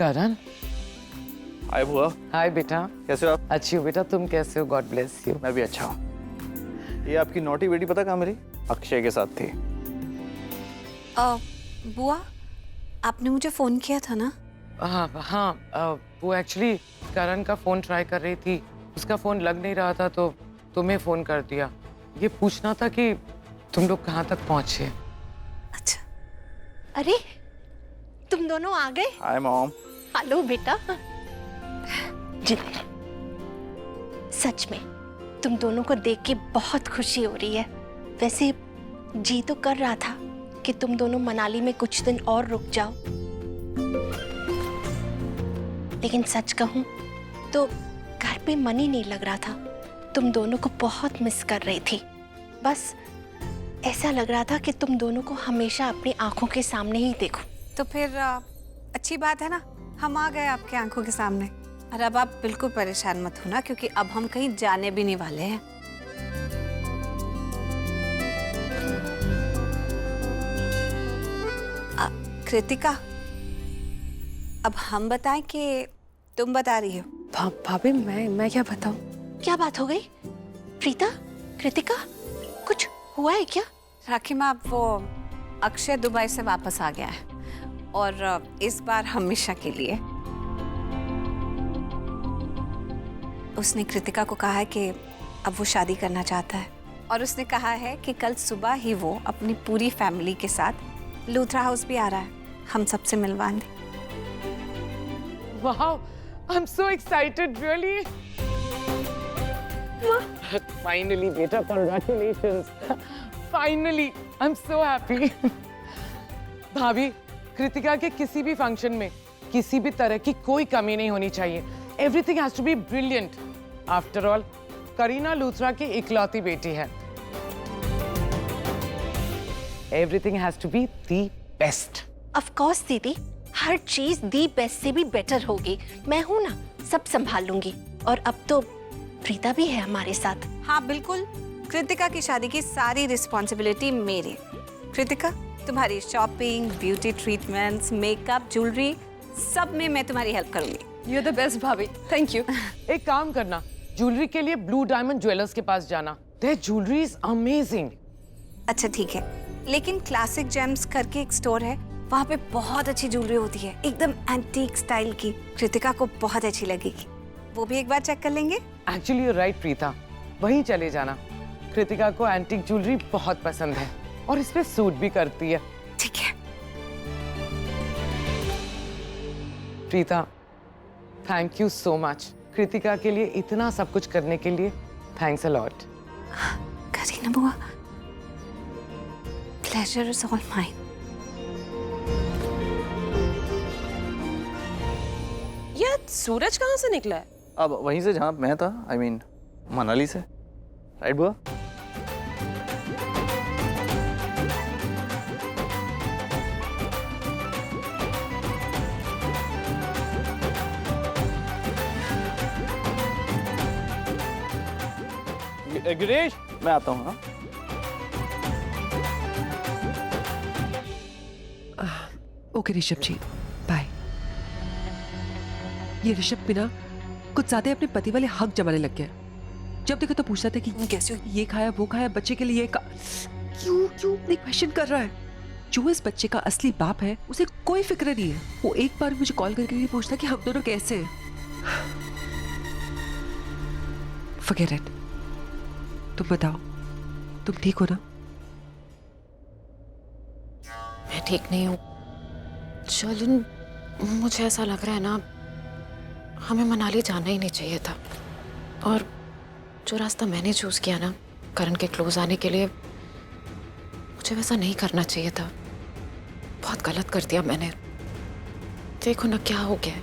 करण। हाय बुआ। हाय बेटा। कैसे हो आप? अच्छी हो बेटा, तुम कैसे हो? God bless you. मैं भी अच्छा हूँ। ये आपकी नोटी बेटी पता कहाँ मेरी? अक्षय के साथ थी। बुआ, आपने मुझे फोन किया था ना? हाँ हाँ, वो एक्चुअली करण का फोन ट्राई कर रही थी, उसका फोन लग नहीं रहा था तो तुम्हें फोन कर दिया। ये पूछना था कि तुम लोग कहाँ तक पहुँचे। अच्छा। अरे तुम दोनों आ गए? Hi mom. हेलो बेटा। जितेंद्र, सच में तुम दोनों को देख के बहुत खुशी हो रही है। वैसे जी तो कर रहा था कि तुम दोनों मनाली में कुछ दिन और रुक जाओ, लेकिन सच कहूं तो घर पे मन ही नहीं लग रहा था। तुम दोनों को बहुत मिस कर रही थी। बस ऐसा लग रहा था कि तुम दोनों को हमेशा अपनी आंखों के सामने ही देखूं। तो फिर अच्छी बात है ना, हम आ गए आपके आंखों के सामने। और अब आप बिल्कुल परेशान मत होना, क्योंकि अब हम कहीं जाने भी नहीं वाले हैं। कृतिका, अब हम बताएं कि तुम बता रही हो? भाभी मैं क्या बताऊं? क्या बात हो गई? प्रीता, कृतिका, कुछ हुआ है क्या? राखी माँ, वो अक्षय दुबई से वापस आ गया है, और इस बार हमेशा के लिए। उसने कृतिका को कहा है कि अब वो शादी करना चाहता है, और उसने कहा है कि कल सुबह ही वो अपनी पूरी फैमिली के साथ लूथरा हाउस भी आ रहा है, हम सबसे मिलवाने। Wow, I'm so excited, really. Finally, beta, congratulations. Finally, I'm so happy. भाभी, कृतिका के किसी भी फंक्शन में किसी भी तरह की कोई कमी नहीं होनी चाहिए। Everything has to be brilliant. After all, Kareena Luthra की इकलौती बेटी है। Everything has to be the best. Of course दीदी, हर चीज दी बेस्ट से भी बेटर होगी। मैं हूं ना, सब संभाल लूंगी। और अब तो प्रीता भी है हमारे साथ। हाँ बिल्कुल, कृतिका की शादी की सारी रिस्पॉन्सिबिलिटी मेरी। कृतिका, तुम्हारी shopping, beauty treatments, makeup, jewellery, सब में मैं तुम्हारी हेल्प करूंगी। You're the best भाभी, थैंक यू। एक काम करना, ज्वेलरी के लिए ब्लू डायमंड ज्वेलर्स के पास जाना। Their jewelry is amazing. अच्छा ठीक है, लेकिन क्लासिक जेम्स करके एक स्टोर है, वहाँ पे बहुत अच्छी ज्वेलरी होती है, एकदम एंटीक स्टाइल की। कृतिका को बहुत अच्छी लगेगी, वो भी एक बार चेक कर लेंगे। Actually, you're right, Preeta. वहीं चले जाना। कृतिका को एंटीक ज्वेलरी बहुत पसंद है और इस पे सूट भी करती है। ठीक है। Preeta, thank you so much. Kritika के लिए इतना सब कुछ करने के लिए थैंक्स अ लॉट। करीना बुआ, प्लेजर इज ऑल माइन। ये सूरज कहाँ से निकला है? अब वहीं से जहाँ मैं था, I mean, मनाली से। राइट बुआ? गिरीश, मैं आता हूँ। ओके ऋषभ जी, बाय। ये ऋषभ बिना कुछ ज्यादा अपने पति वाले हक जमाने लग गया। जब देखो तो पूछता था कि कैसे ये खाया वो खाया, बच्चे के लिए क्यों क्यों नहीं क्वेश्चन कर रहा है। जो इस बच्चे का असली बाप है उसे कोई फिक्र नहीं है। वो एक बार मुझे कॉल करके ये पूछता कि हम दोनों कैसे हैं। Forget it. तुम बताओ, तुम ठीक हो ना? मैं ठीक नहीं हूँ। चलन, मुझे ऐसा लग रहा है ना, हमें मनाली जाना ही नहीं चाहिए था। और जो रास्ता मैंने चूज किया ना करण के क्लोज आने के लिए, मुझे वैसा नहीं करना चाहिए था। बहुत गलत कर दिया मैंने। देखो ना क्या हो गया है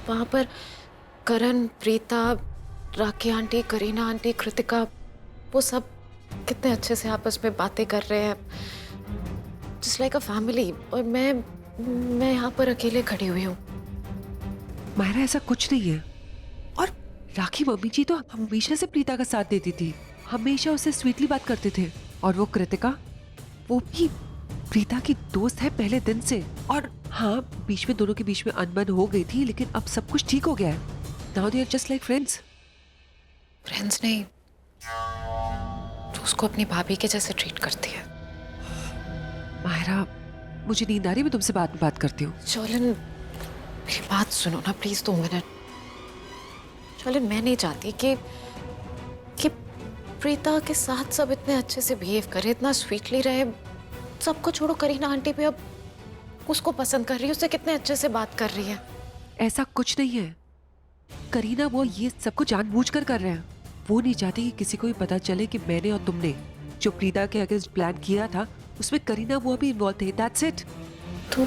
वहां पर। करण, प्रीता, राखी आंटी, करीना आंटी, कृतिका, वो सब कितने अच्छे से आपस में बातें कर रहे हैं, जस्ट लाइक अ फैमिली। और मैं यहाँ पर अकेले खड़ी हुई हूँ। मायरा, ऐसा कुछ नहीं है। और राखी मम्मी जी तो हमेशा से प्रीता का साथ देती थी, हमेशा उससे स्वीटली बात करते थे। और वो कृतिका, वो भी प्रीता की दोस्त है पहले दिन से। और हाँ, बीच में दोनों के बीच में अनबन हो गई थी, लेकिन अब सब कुछ ठीक हो गया है। Now they are just like friends. Friends नहीं, तो उसको अपनी भाभी के जैसे ट्रीट करती है। मायरा, मुझे नींद आ रही है, मैं तुमसे बाद में बात करती हूँ। चौलन, मेरी बात सुनो ना प्लीज 2 मिनट। चौलन, मैं नहीं चाहती कि प्रीता के साथ सब इतने अच्छे से बिहेव करे, इतना स्वीटली रहे। सबको छोड़ो, करीना आंटी भी अब उसको पसंद कर रही है, उससे कितने अच्छे से बात कर रही है। ऐसा कुछ नहीं है करीना, वो ये सब कुछ जानबूझकर कर रहे हैं। वो नहीं चाहती कि किसी को भी पता चले कि मैंने और तुमने जो प्रीता के अगेंस्ट प्लान किया था उसमें करीना वो भी इन्वॉल्व थे। That's it. तो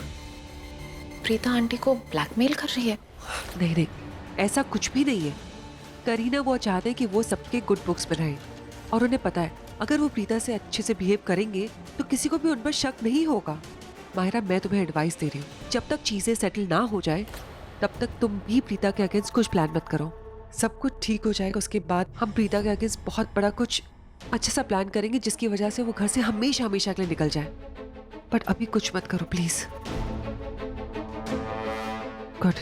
प्रीता आंटी को ब्लैकमेल कर रही है? नहीं नहीं, ऐसा कुछ भी नहीं है। करीना वो चाहते हैं कि वो सबके गुड बुक्स में रहें, और उन्हें पता है अगर वो प्रीता से अच्छे से बिहेव करेंगे तो किसी को भी उन पर शक नहीं होगा। माहिरा, मैं तुम्हें एडवाइस दे रही हूँ, जब तक चीजें सेटल ना हो जाए तब तक तुम भी प्रीता के अगेंस्ट कुछ प्लान मत करो। सब कुछ ठीक हो जाएगा, उसके बाद हम प्रीता के अगेंस्ट बहुत बड़ा कुछ अच्छा सा प्लान करेंगे जिसकी वजह से वो घर से हमेशा हमेशा के लिए निकल जाए। बट अभी कुछ मत करो प्लीज। गुड।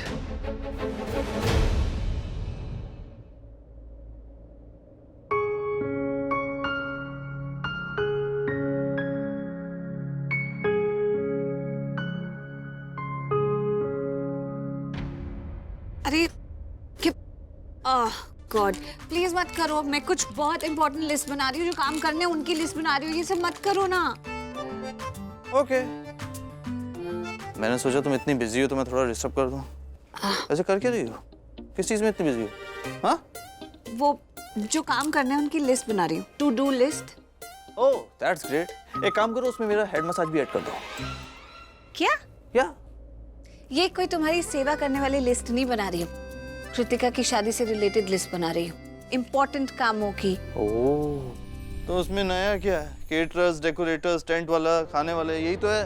अरे गॉड, प्लीज मत करो। मैं कुछ बहुत इंपॉर्टेंट लिस्ट बना रही हूँ, जो काम करने हैं उनकी लिस्ट बना रही हूँ। ये सब मत करो ना। ओके। मैंने सोचा तुम इतनी बिजी हो तो मैं थोड़ा डिस्टर्ब कर दूं। ऐसे कर क्या रही हो? किस चीज में इतनी बिजी हो? हाँ? वो जो काम करने हैं उनकी लिस्ट बना रही हूँ, to do list. Oh, that's great. एक काम करो, उसमें मेरा हेड मसाज भी ऐड कर दो। क्या? क्या? ये कोई तुम्हारी सेवा करने वाली लिस्ट नहीं बना रही हूँ। कृतिका की शादी से रिलेटेड लिस्ट बना रही हूँ, इम्पोर्टेंट कामों की। ओह, तो उसमें नया क्या है? केटरर्स, डेकोरेटर्स, टेंट वाला, खाने वाले, यही तो है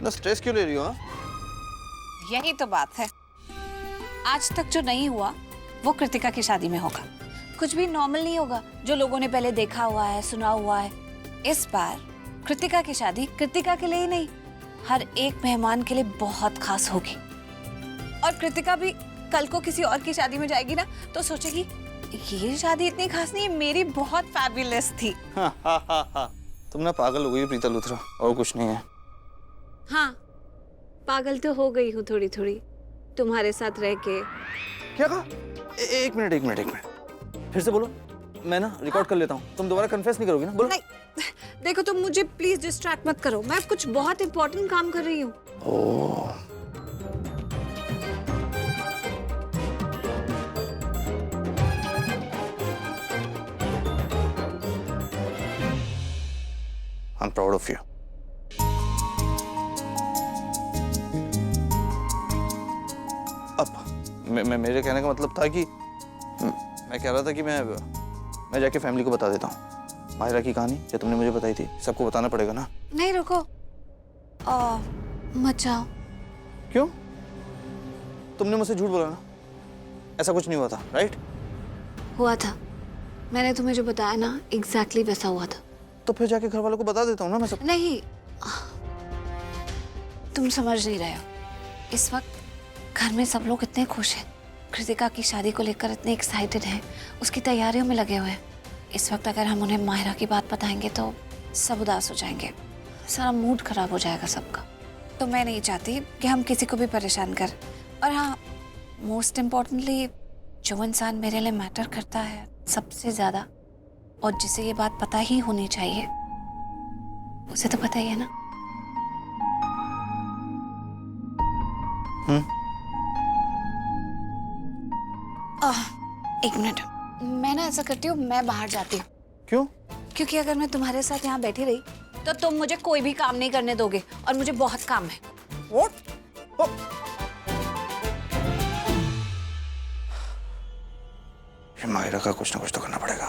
ना। स्ट्रेस क्यों ले रही हो? यही तो बात है। आज तक जो नहीं हुआ वो कृतिका की शादी में होगा। कुछ भी नॉर्मल नहीं होगा जो लोगों ने पहले देखा हुआ है, सुना हुआ है। इस बार कृतिका की शादी कृतिका के लिए ही नहीं, हर एक मेहमान के लिए बहुत खास होगी। और कृतिका भी कल को किसी और की शादी में जाएगी ना तो सोचेगी ये शादी इतनी खास नहीं है, मेरी बहुत फैबुलस थी। तुम ना पागल हो गई प्रीता लूथरा, और कुछ नहीं है। हाँ, पागल तो हो गई हूँ थोड़ी थोड़ी तुम्हारे साथ रह के। क्या कहा? एक मिनट फिर से बोलो। मैं ना रिकॉर्ड कर लेता हूँ। तुम दोबारा कन्फेस नहीं करोगी ना? बोलो। नहीं, देखो तुम मुझे प्लीज डिस्ट्रैक्ट मत करो। मैं कुछ बहुत इंपॉर्टेंट काम कर रही हूँ। ओह, I'm proud of you. अब मेरे कहने का मतलब था कि मैं कह रहा था कि मैं जाके फैमिली को बता देता हूँ माहिरा की कहानी जो तुमने मुझे बताई थी। सबको बताना पड़ेगा ना? नहीं रुको, मत जाओ। क्यों? तुमने मुझसे झूठ बोला ना? ऐसा कुछ नहीं हुआ था, राइट? हुआ था। मैंने तुम्हें जो बताया ना एग्जैक्टली वैसा हुआ था। तो फिर जाके घर वालों को बता देता हूँ ना मैं सब। नहीं, तुम समझ नहीं रहे हो। इस वक्त घर में सब लोग इतने खुश हैं, कृतिका की शादी को लेकर इतने एक्साइटेड हैं, उसकी तैयारियों में लगे हुए हैं। इस वक्त अगर हम उन्हें माहिरा की बात बताएंगे तो सब उदास हो जाएंगे, सारा मूड खराब हो जाएगा सबका। तो मैं नहीं चाहती कि हम किसी को भी परेशान कर। और हाँ, मोस्ट इम्पोर्टेंटली जो इंसान मेरे लिए मैटर करता है सबसे ज्यादा, और जिसे ये बात पता ही होनी चाहिए, उसे तो पता ही है ना। एक मिनट, मैं ना ऐसा करती हूँ, मैं बाहर जाती हूँ। क्यों? क्योंकि अगर मैं तुम्हारे साथ यहाँ बैठी रही तो तुम मुझे कोई भी काम नहीं करने दोगे, और मुझे बहुत काम है। What? Oh. ये माहिरा का कुछ ना कुछ तो करना पड़ेगा।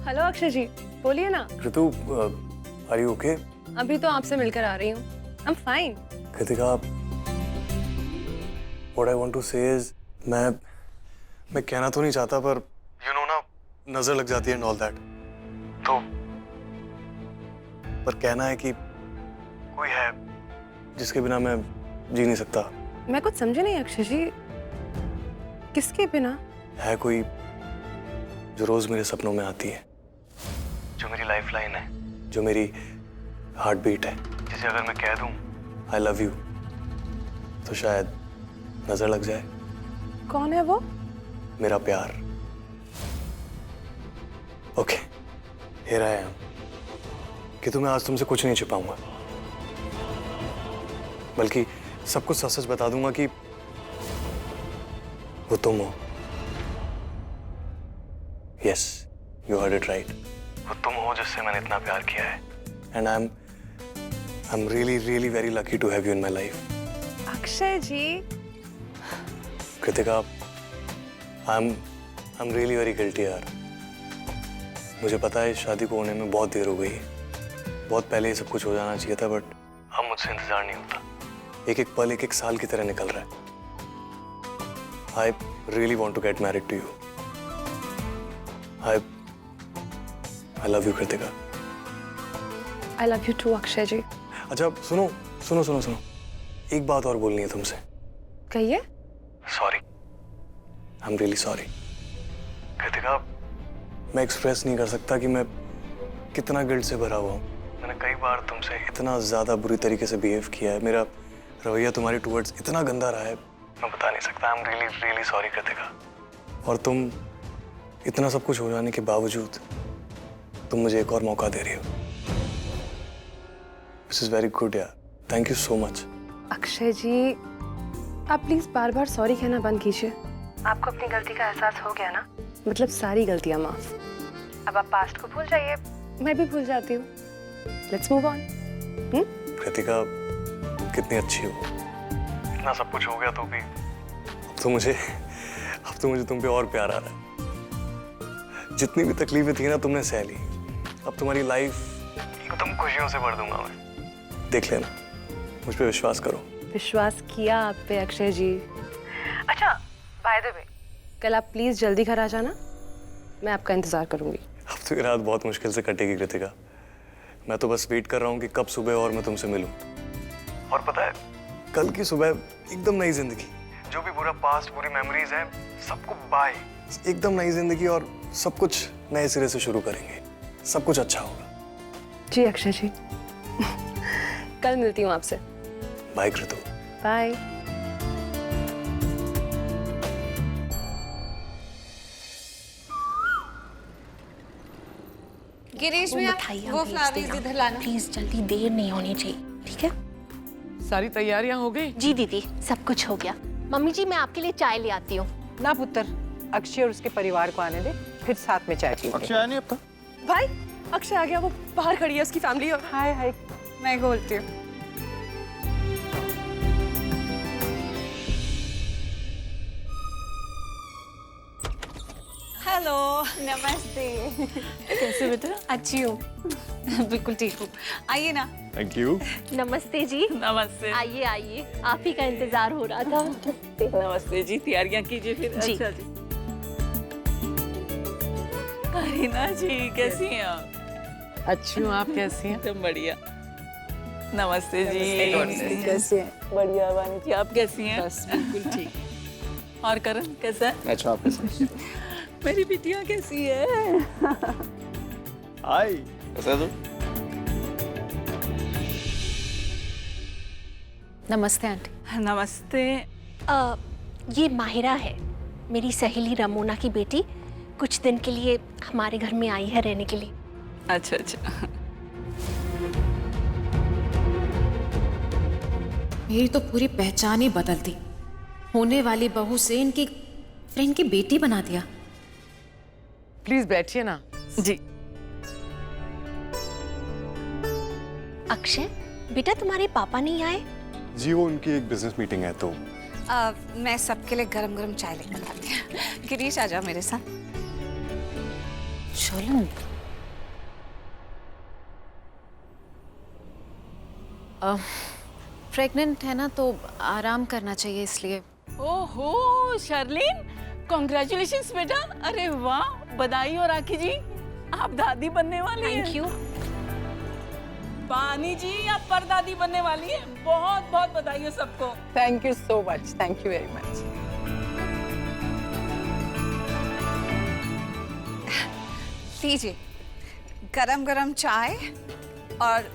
हेलो अक्षय जी, बोलिए ना। Ritu, are you okay? अभी तो आपसे मिलकर आ रही हूँ। I am fine. Kritika, what I want to say is, मैं मैं कहना तो नहीं चाहता पर यू नो ना, नजर लग जाती है एंड ऑल दैट, तो पर कहना है कि कोई है जिसके बिना मैं जी नहीं सकता। मैं कुछ समझे नहीं अक्षय जी, किसके बिना? है कोई जो रोज मेरे सपनों में आती है, जो मेरी लाइफ लाइन है, जो मेरी हार्ट बीट है, जिसे अगर मैं कह दूं आई लव यू तो शायद नजर लग जाए। कौन है वो? मेरा प्यार। ओके, हियर आई एम कि तुम्हें आज तुमसे कुछ नहीं छिपाऊंगा, बल्कि सब कुछ सच सच बता दूंगा कि वो तुम हो। Yes, you heard it right, वो तुम हो जिससे मैंने इतना प्यार किया है and I am really really very lucky to have you in my life. Akshay ji. Kritika, I am really very guilty यार। मुझे पता है इस शादी को होने में बहुत देर हो गई है, बहुत पहले ये सब कुछ हो जाना चाहिए था, बट अब मुझसे इंतजार नहीं होता। एक एक पल एक एक साल की तरह निकल रहा है। I really want to get married to you. I love you Kritika. I love you too Akshay ji. अच्छा सुनो सुनो सुनो सुनो, एक बात और बोलनी है तुमसे। कहिए। Sorry, I am really sorry Kritika. मैं एक्सप्रेस नहीं कर सकता कि मैं कितना गिल्ट से भरा हुआ हूँ। मैंने कई बार तुमसे इतना ज्यादा बुरी तरीके से बिहेव किया है, मेरा रवैया तुम्हारे टुवर्ड्स इतना गंदा रहा है, मैं बता नहीं सकता। आई am really really sorry Kritika. और तुम इतना सब कुछ हो जाने के बावजूद तुम मुझे एक और मौका दे रही हो। दिस इज वेरी गुड यार, thank you so much. Akshay ji, आप प्लीज बार बार सॉरी कहना बंद कीजिए। आपको अपनी गलती का एहसास हो गया ना, मतलब सारी गलतियां माफ। अब आप पास्ट को भूल जाइए, मैं भी भूल जाती हूँ। Let's move on. कृतिका कितनी अच्छी हो, इतना सब कुछ हो गया तो भी अब तो मुझे तुम पे और प्यार आ रहा है। जितनी भी तकलीफें थी ना तुमने सह ली, अब तुम्हारी लाइफ एकदम खुशियों से भर दूंगा मैं। देख लेना, मुझ पे विश्वास करो। विश्वास किया आप पे अक्षय जी। अच्छा, बाय द वे, कल आप प्लीज जल्दी घर आ जाना, मैं आपका इंतजार करूंगी। अब तो ये रात बहुत मुश्किल से कटेगी कृतिका। मैं तो बस वेट कर रहा हूँ कि कब सुबह और मैं तुमसे मिलूं। और पता है, कल की सुबह एकदम नई जिंदगी, जो भी बुरा पास्ट, बुरी मेमोरीज हैं, सबको बाय, एकदम नई जिंदगी और सब कुछ नए सिरे से शुरू करेंगे। सब कुछ अच्छा होगा। जी अक्षय जी। कल मिलती हूँ आपसे। बाय कृतु। बाय। गिरीश भैया, वो फ्लावर्स इधर लाना। प्लीज, जल्दी, देर नहीं होनी चाहिए, ठीक है? सारी तैयारियां हो गई? जी दीदी, सब कुछ हो गया। मम्मी जी, मैं आपके लिए चाय ले आती हूँ। ना पुत्र, अक्षय और उसके परिवार को आने दे, फिर साथ में चाय पीएंगे। अक्षय आया नहीं अब तक? भाई, अक्षय आ गया, वो बाहर खड़ी है उसकी फैमिली। और हाय हाय, मैं बोलती हूँ। हेलो, नमस्ते। कैसे बेटा? अच्छी हूँ, बिल्कुल ठीक हूँ। आइए ना। Thank you. नमस्ते जी। नमस्ते। आइए आइए, आप ही का इंतजार हो रहा था। नमस्ते जी, तैयारियां कीजिए फिर। जी। अच्छा जी। करीना जी, कैसी हैं आप? अच्छी हूँ, आप कैसी हैं? एकदम बढ़िया। नमस्ते जी। कैसे हैं? बढ़िया वानी जी, आप कैसी हैं? बस बिल्कुल ठीक। और करण कैसा है? अच्छा, आप कैसे? मेरी बिटिया कैसी है? हाय, कैसा है तू? नमस्ते आंटी। नमस्ते। ये माहिरा है, मेरी सहेली रमोना की बेटी। कुछ दिन के लिए हमारे घर में आई है रहने के लिए। अच्छा अच्छा। मेरी तो पूरी पहचान ही बदल दी। होने वाली बहू से इनकी फ्रेंड की बेटी बना दिया। प्लीज बैठिए ना। जी। अक्षय, बेटा तुम्हारे पापा नहीं आए? जी, वो उनकी एक बिजनेस मीटिंग है तो मैं सबके लिए गरम गरम चाय लेकर आती हूँ। गिरीश आ जाओ मेरे साथ। चलो। प्रेग्नेंट है ना, तो आराम करना चाहिए इसलिए। ओहो शर्लिन, कॉन्ग्रेचुलेशंस बेटा। अरे वाह, बधाई हो राखी जी, आप दादी बनने वाली हैं। Thank you. पानी जी आप परदादी बनने वाली है। बहुत बहुत बधाई है सबको। Thank you so much, thank you very much. लीजिए गरम गरम चाय और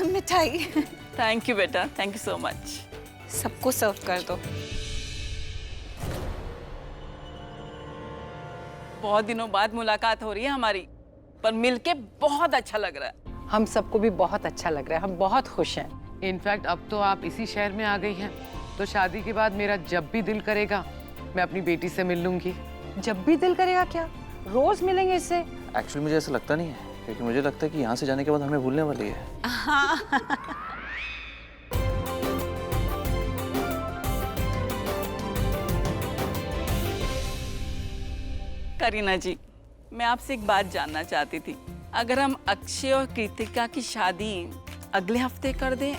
मिठाई। थैंक यू बेटा, थैंक यू सो मच। सबको सर्व कर दो। बहुत दिनों बाद मुलाकात हो रही है हमारी, पर मिलके बहुत अच्छा लग रहा है। हम सबको भी बहुत अच्छा लग रहा है, हम बहुत खुश हैं। इनफैक्ट अब तो आप इसी शहर में आ गई हैं, तो शादी के बाद मेरा जब भी दिल करेगा मैं अपनी बेटी से मिल लूंगी। जब भी दिल करेगा क्या? रोज मिलेंगे इससे? एक्चुअली मुझे ऐसा लगता नहीं है, क्योंकि मुझे लगता है कि यहाँ से जाने के बाद हमें भूलने वाली है। करीना जी, मैं आपसे एक बात जानना चाहती थी। अगर हम अक्षय और कृतिका की शादी अगले हफ्ते कर दें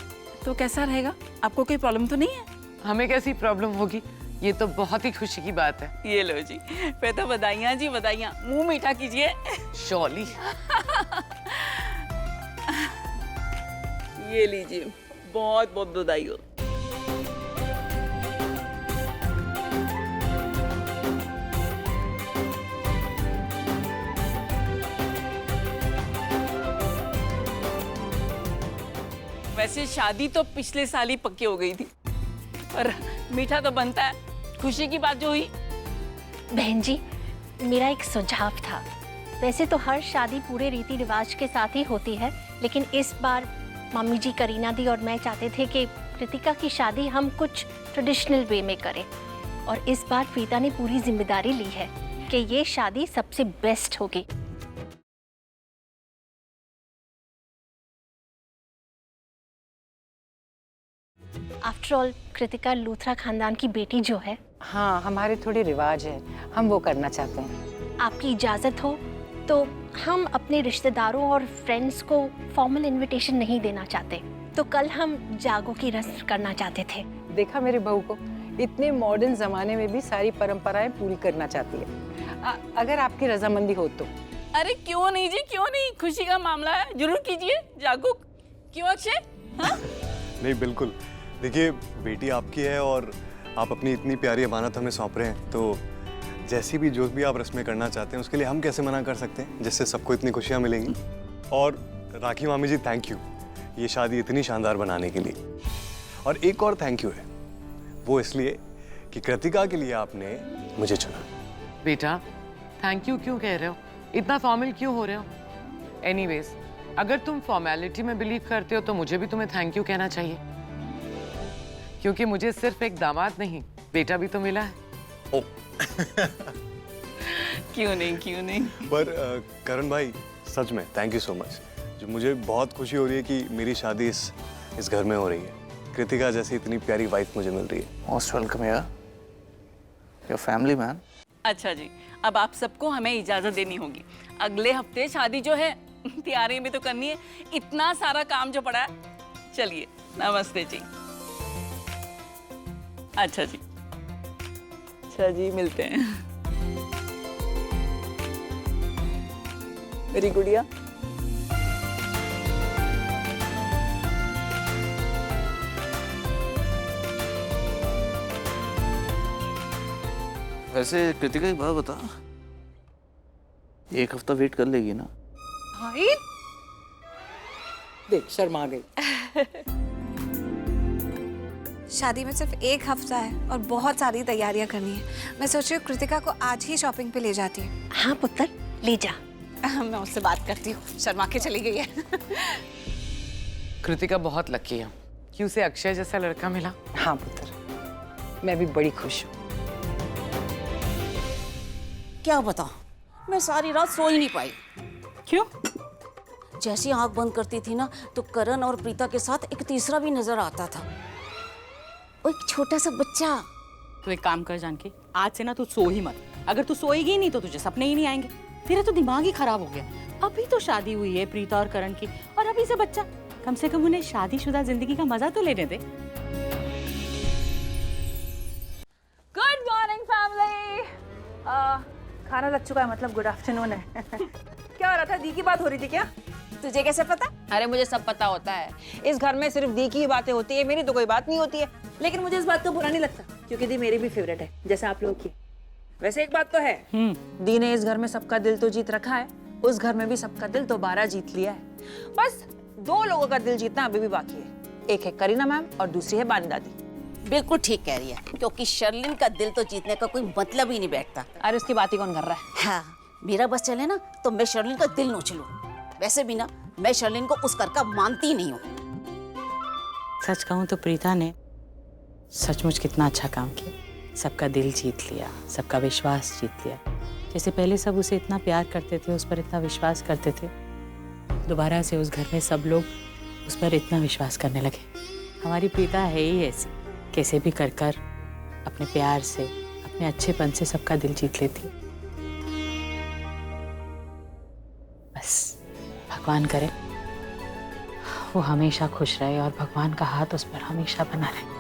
तो कैसा रहेगा? आपको कोई प्रॉब्लम तो नहीं है? हमें कैसी प्रॉब्लम होगी, ये तो बहुत ही खुशी की बात है। ये लो जी, फिर तो बधाइयाँ जी बधाइयाँ, मुंह मीठा कीजिए। शॉली ये लीजिए, बहुत बहुत बधाई हो। वैसे शादी तो पिछले साल ही पक्की हो गई थी, पर मीठा तो बनता है। खुशी की बात जो हुई। बहन जी, मेरा एक सुझाव था। वैसे तो हर शादी पूरे रीति रिवाज के साथ ही होती है, लेकिन इस बार मम्मी जी, करीना दी और मैं चाहते थे कि कृतिका की शादी हम कुछ ट्रेडिशनल वे में करें। और इस बार प्रीता ने पूरी जिम्मेदारी ली है कि ये शादी सबसे बेस्ट होगी। आफ्टर ऑल कृतिका लूथरा खानदान की बेटी जो है। हाँ, हमारे थोड़े रिवाज है, हम वो करना चाहते हैं। आपकी इजाज़त हो तो हम अपने रिश्तेदारों और फ्रेंड्स को फॉर्मल इनविटेशन नहीं देना चाहते, तो कल हम जागो की रस्म करना चाहते थे। देखा मेरी बहू को, इतने मॉडर्न जमाने में भी सारी परंपराएं पूरी करना चाहती है। अगर आपकी रजामंदी हो तो। अरे क्यों नहीं जी, क्यों नहीं, खुशी का मामला है, जरूर कीजिए। जागो, क्यों अक्षय? हाँ? नहीं बिल्कुल, देखिए बेटी आपकी है और आप अपनी इतनी प्यारी अमानत हमें सौंप रहे हैं, तो जैसी भी जो भी आप रस्में करना चाहते हैं उसके लिए हम कैसे मना कर सकते हैं, जिससे सबको इतनी खुशियाँ मिलेंगी। और राखी मामी जी, थैंक यू ये शादी इतनी शानदार बनाने के लिए। और एक और थैंक यू है, वो इसलिए कि कृतिका के लिए आपने मुझे चुना। बेटा, थैंक यू क्यों कह रहे हो, इतना फॉर्मल क्यों हो रहे हो? एनीवेज, अगर तुम फॉर्मेलिटी में बिलीव करते हो तो मुझे भी तुम्हें थैंक यू कहना चाहिए, क्योंकि मुझे सिर्फ एक दामाद नहीं, बेटा भी तो मिला है। ओ। क्यों नहीं, क्यों नहीं। पर करण भाई, सच में थैंक यू सो मच। जो मुझे बहुत खुशी हो रही है कि मेरी शादी इस घर में हो रही है। कृतिका जैसी इतनी प्यारी वाइफ मुझे मिल रही है। मोस्ट वेलकम यार, योर फैमिली मैन। अच्छा जी, अब आप सबको हमें इजाजत देनी होगी। अगले हफ्ते शादी जो है तैयारी भी तो करनी है, इतना सारा काम जो पड़ा है। चलिए, नमस्ते जी। अच्छा जी, अच्छा जी, मिलते हैं। मेरी गुड़िया, वैसे कृतिका एक बात बता, एक हफ्ता वेट कर लेगी ना? भाई देख, शर्मा गई। शादी में सिर्फ एक हफ्ता है और बहुत सारी तैयारियां करनी है। मैं सोच रही हूँ कृतिका को आज ही शॉपिंग पे ले जाती हूँ। हाँ पुत्र, ले जा। मैं उससे बात करती हूँ, शर्मा के चली गई है। कृतिका बहुत लकी है कि उसे अक्षय जैसा लड़का मिला। हाँ पुत्र, मैं भी बड़ी खुश हूँ। क्या बता, मैं सारी रात सो ही नहीं पाई। क्यों? जैसी आंख बंद करती थी ना, तो करण और प्रीता के साथ एक तीसरा भी नजर आता था, वो एक छोटा सा बच्चा। तो एक काम कर जानकी, आज से ना तू सो ही मत। अगर तू सोएगी नहीं तो तुझे सपने ही नहीं आएंगे। तेरा तो दिमाग ही खराब हो गया। अभी तो शादी हुई है प्रीता और करण की, और अभी से बच्चा। कम से कम उन्हें शादीशुदा जिंदगी का मजा तो लेने दे। Good morning family. खाना लग चुका है, मतलब गुड आफ्टरनून है। क्या हो रहा था? दी की बात हो रही थी क्या? तुझे कैसे पता? अरे मुझे सब पता होता है। इस घर में सिर्फ दी की ही बातें होती है, मेरी तो कोई बात नहीं होती है। लेकिन मुझे इस बात का बुरा नहीं लगता, क्योंकि दी मेरी भी फेवरेट है, जैसे आप लोगों की। वैसे एक बात तो है, दी ने इस घर में सबका दिल तो जीत रखा है, उस घर में भी सबका दिल दोबारा जीत लिया है। बस 2 लोगों का दिल जीतना अभी भी बाकी है। एक है करीना मैम और दूसरी है बानी दादी। बिल्कुल ठीक कह रही है, क्योंकि शर्लिन का दिल तो जीतने का कोई मतलब ही नहीं बैठता। अरे उसकी बात ही कौन कर रहा है? हाँ, मेरा बस चले ना तो मैं शर्लिन का दिल नोच लूं। वैसे भी ना मैं शर्लिन को उस घर का मानती नहीं हूँ। सच कहूँ तो प्रीता ने सचमुच कितना अच्छा काम किया। सबका दिल जीत लिया, सबका विश्वास जीत लिया। जैसे पहले सब उसे इतना प्यार करते थे, उस पर इतना विश्वास करते थे, दोबारा से उस घर में सब लोग उस पर इतना विश्वास करने लगे। हमारी प्रीता है ही ऐसी, कैसे भी कर कर अपने प्यार से, अपने अच्छेपन से सबका दिल जीत लेती। बस भगवान करे वो हमेशा खुश रहे और भगवान का हाथ उस पर हमेशा बना रहे।